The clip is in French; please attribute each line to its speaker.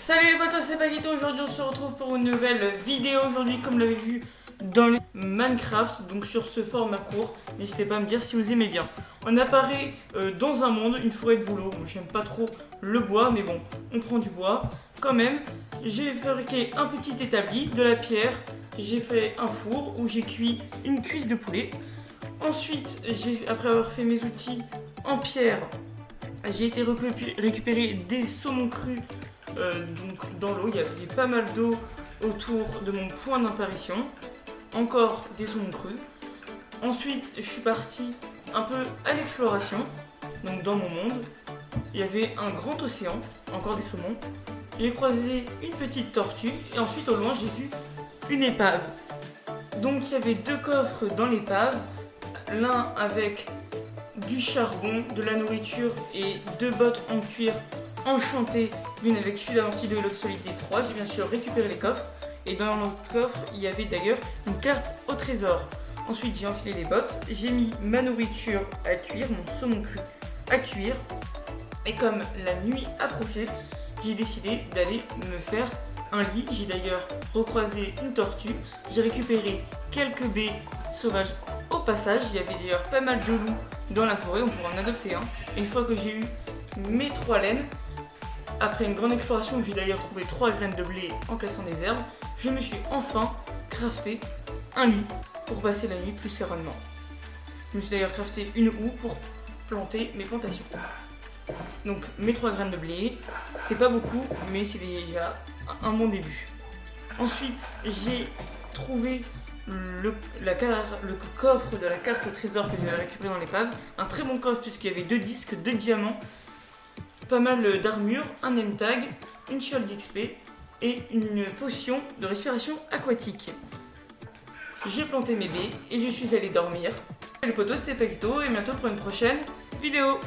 Speaker 1: Salut les potos, c'est Paquito. Aujourd'hui on se retrouve pour une nouvelle vidéo. Aujourd'hui, comme vous l'avez vu dans le Minecraft, donc sur ce format court, n'hésitez pas à me dire si vous aimez bien. On apparaît dans un monde, une forêt de bouleau. Moi j'aime pas trop le bois, mais bon, on prend du bois quand même. J'ai fabriqué un petit établi, de la pierre. J'ai fait un four où j'ai cuit une cuisse de poulet. Ensuite, après avoir fait mes outils en pierre, j'ai été récupérer des saumons crus. Donc dans l'eau, il y avait pas mal d'eau autour de mon point d'apparition. Encore des saumons crus. Ensuite, je suis partie un peu à l'exploration. Donc dans mon monde, il y avait un grand océan, encore des saumons. J'ai croisé une petite tortue et ensuite au loin j'ai vu une épave. Donc il y avait deux coffres dans l'épave, l'un avec du charbon, de la nourriture et deux bottes en cuir enchantées, l'une avec suffisamment d'eau et l'autre solidité 3. J'ai bien sûr récupéré les coffres et dans l'autre coffre il y avait d'ailleurs une carte au trésor. Ensuite j'ai enfilé les bottes, j'ai mis ma nourriture à cuire, mon saumon cru à cuire, et comme la nuit approchait, j'ai décidé d'aller me faire un lit. J'ai d'ailleurs recroisé une tortue, j'ai récupéré quelques baies sauvages au passage. Il y avait d'ailleurs pas mal de loups dans la forêt, on pourrait en adopter un. Une fois que j'ai eu mes 3 laines, après une grande exploration où j'ai d'ailleurs trouvé 3 graines de blé en cassant des herbes, je me suis enfin crafté un lit pour passer la nuit plus sereinement. Je me suis d'ailleurs crafté une houe pour planter mes plantations. Donc mes 3 graines de blé, c'est pas beaucoup, mais c'est déjà un bon début. Ensuite, j'ai trouvé le coffre de la carte au trésor que j'avais récupéré dans l'épave. Un très bon coffre puisqu'il y avait 2 disques, 2 diamants, pas mal d'armure, un name tag, une fiole d'XP et une potion de respiration aquatique. J'ai planté mes baies et je suis allée dormir. Les potos, c'était Paquito et bientôt pour une prochaine vidéo.